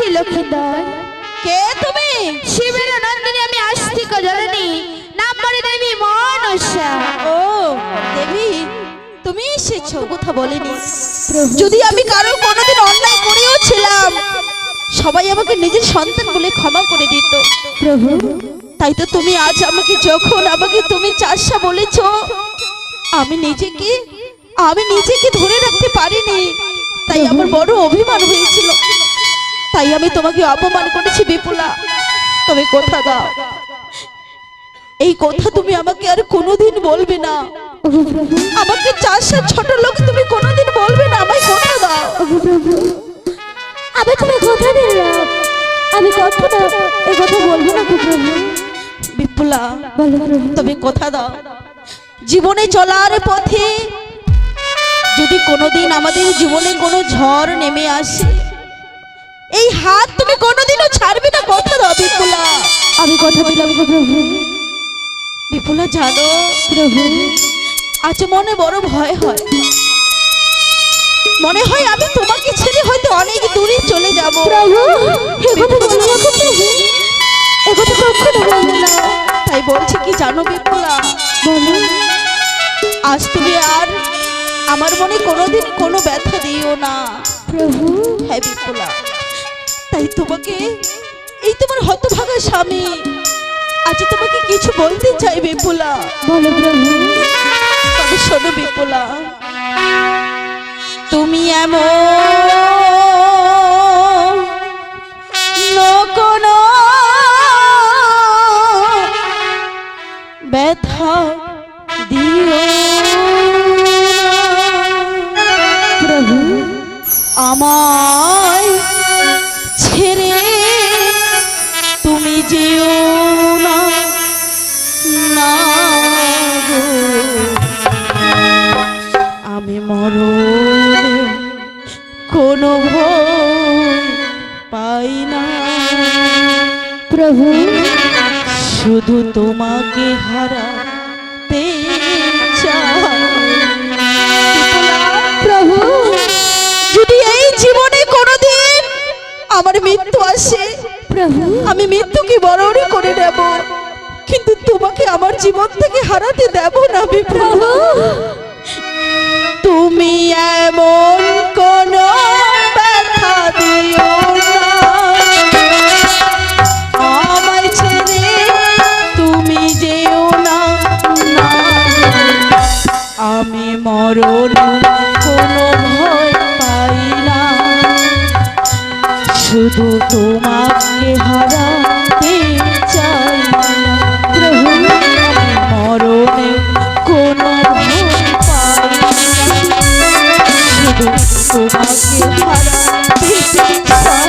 আসছি লক্ষ্মীধর। কে তুমি? শিবের নন্দিনী, আমি আস্তিক জননী, নাম বলে দেবী মনসা। ও দেবী, তুমি এসেছো? কথা বলিনি। প্রভু, যদি আমি কারো কোনোদিন অন্যায় করেও ছিলাম, সবাই আমাকে নিজের সন্তান বলে ক্ষমা করে দিত। প্রভু, তাই তো তুমি আজ আমাকে যখন তুমি চাষা বলেছো, আমি নিজেকে ধরে রাখতে পারিনি। তাই আমার বড় অভিমান হয়েছিল। তাই আমি তোমাকে অপমান করেছি বিপুলা। তবে কথা দাও, এই কথা তুমি আমাকে আর কোনোদিন বলবে না। ওগো প্রভু, আমাকে চাষা ছোট লোক তুমি কোনোদিন বলবে না। আমায় কথা দাও। ওগো প্রভু, আমি তোমায় কথা দিলাম, আমি কখনো এই কথা বলবো না গো প্রভু। বিপুলা, বলো প্রভু। তবে কথা দাও, জীবনে চলার পথে যদি কোনোদিন আমাদের জীবনে কোনো ঝড় নেমে আসে, এই হাত তুমি কোনোদিনও ছাড়বে না। কথা দাও বিপুলা। আমি কথা দিলাম গো প্রভু। বিপুলা জানো প্রভু, আজ মনে বড় ভয় হয়। মনে হয় আমি তোমাকে ছেড়ে হয়তো অনেক দূরে চলে যাব। প্রভু, এ কথা বলো না গো প্রভু, এ কথা কখনো বলবো না। তাই বলছি কি জানো বিপুলা, বলো। আজ তুমি আর আমার মনে কোনোদিন কোনো ব্যথা দিও না। প্রভু, হ্যাঁ বিপুলা, তাই তোমাকে, এই তোমার হতভাগা স্বামী আজ তোমাকে কিছু বলতে চাই বিপুলা। বলো প্রভু। তবে শোনো বিপুলা, তুমি এমন কোনো ব্যথা দিও না। প্রভু, আমায় ছেড়ে তুমি যেও না, না গো। আমি মরণে কোনো ভয় পাই না। প্রভু, শুধু তোমাকে হারাতে চাই। প্রভু, যদি এই জীবনে কোনোদিন আমার মৃত্যু আসে, প্রভু, আমি মৃত্যুকে বরণ করে নেব, কিন্তু তোমাকে আমার জীবন থেকে হারাতে দেব না প্রভু, তুমি এমন কোন ব্যথা দিও না, আমায় ছেড়ে তুমি যেও না, না। আমি মরণ কোনো ভয় পাই না, শুধু তোমাকে হারাতে চাই না। প্রভু, আমি মরণে কোনো ভয় পাই না, শুধু তোমাকে হারাতে চাই।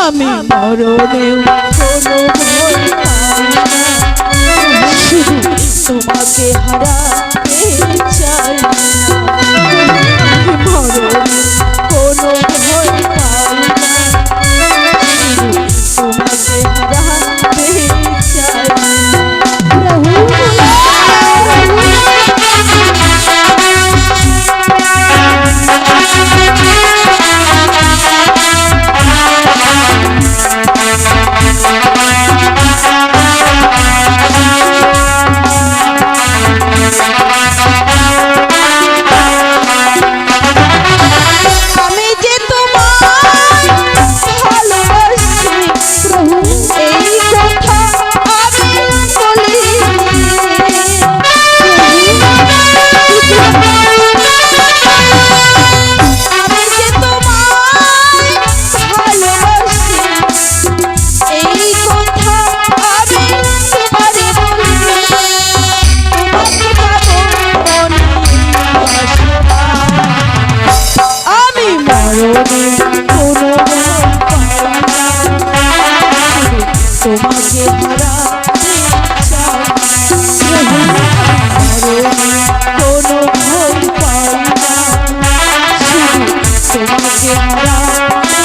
আমি মরণেও কোনো ভয় পাই না, শুধু তোমাকে হারাতে চাই না। মরণে কোনো ভয় পাই না, শুধু তোমাকে হারাতে চাই না। মরণে কোনো ভয় পাই না, শুধু তোমাকে হারাতে চাই। মরণে কোনো ভয় পাই না, শুধু তোমাকে হারাতে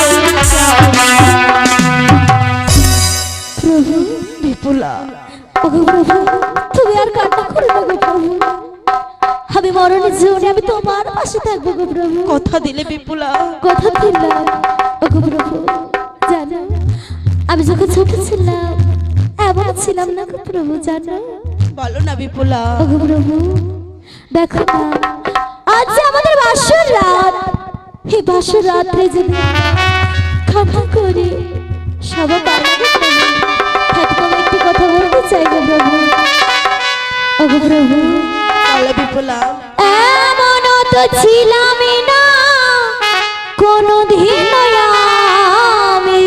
চাই। প্রভু, বিপুলা, ওগো প্রভু, তুমি আর কান্না করো না গো প্রভু। আমি মরণের জীবনে আমি তোমার পাশে থাকবো গো প্রভু। কথা দিলে বিপুলা? কথা দিলাম ওগো প্রভু। জানো আমি যখন ছোট ছিলাম এমন ছিলাম না গো প্রভু, জানো? বলো না বিপুলা। ওগো প্রভু, দেখো না আজ যে আমাদের বাসর রাত, এই বাসর রাত্রে যদি খাতা করে সবাই পারবে প্রভু, থাকতে একটি কথা বলতে চাই গো প্রভু। ওগো প্রভু, বলো বিপুলা। এমন তো ছিলাম না কোনদিন আমি,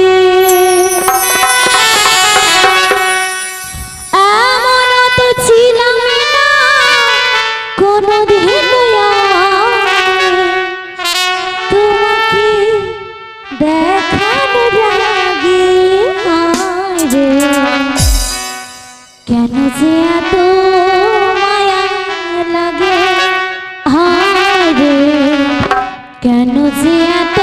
এমন তো ছিলাম না কোনদিন তোমাকে দেখানোর আগে হায় রে, কেন যে এত মায়া লাগে হায় রে, কেন যে এত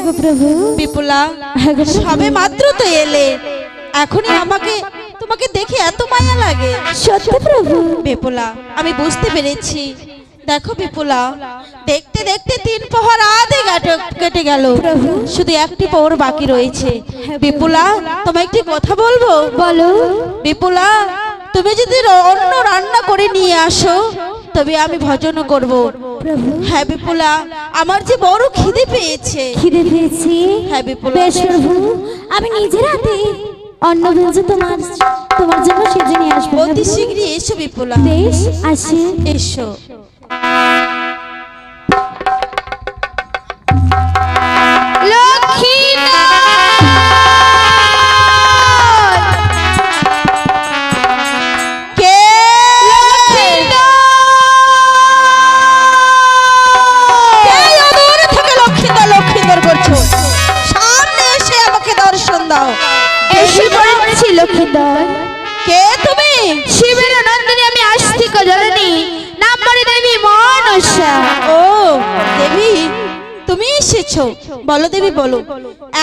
গো প্রভু। বিপুলা, হ্যাঁ গো প্রভু। সবে মাত্র তো এলে, এখনই তোমাকে দেখে এত মায়া লাগে। সত্যি প্রভু। বিপুলা, আমি বুঝতে পেরেছি। দেখো বিপুলা, দেখতে দেখতে 3 প্রহর আধে কেটে গেল, প্রভু। শুধু একটি প্রহর বাকি রয়েছে। বিপুলা, তোমায় একটি কথা বলবো। বলো। বিপুলা, তুমি যদি অন্য রান্না করে নিয়ে আসো তবে আমি ভজন করব। প্রভু। হ্যাঁ বিপুলা, আমার যে বড় খিদে পেয়েছে। খিদে পেয়েছি। হ্যাঁ বিপুলা। বেশ প্রভু, আমি নিজের হাতে অন্ন ব্যঞ্জন তোমার জন্য সেজে নিয়ে আসবো। অতি শীঘ্রই এসো বিপুলা। বেশ, আসি। এসো। কে? কে দূর থেকে লক্ষ্মীন্দর লক্ষ্মীন্দর করছো? সামনে এসে আমাকে দর্শন দাও। এসে পড়েছি লক্ষ্মীন্দর। কে তুমি? শিবের নন্দিনী আমি আস্তিক জননী, নাম বলে দেবী মনসা। ও দেবী, তুমি এসেছো? বলো দেবী, বলো,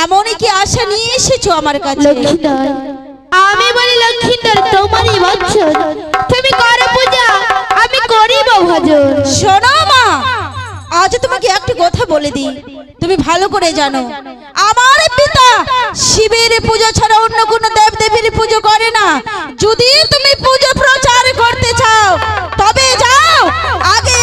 এমনই কি আশা নিয়ে এসেছো আমার কাছে? লক্ষ্মীন্দর, আমি বলি লক্ষ্মীন্দর তোমারই বচন, তুমি করো পূজা, আমি করিব ভজন। শোনো মা, আজ তোমাকে একটা কথা বলে দিই, তুমি ভালো করে জানো, আমার পিতা শিবের পূজা ছাড়া অন্য কোনো দেব দেবীর পুজো করে না। যদি তুমি পুজো প্রচার করতে চাও তবে যাও, আগে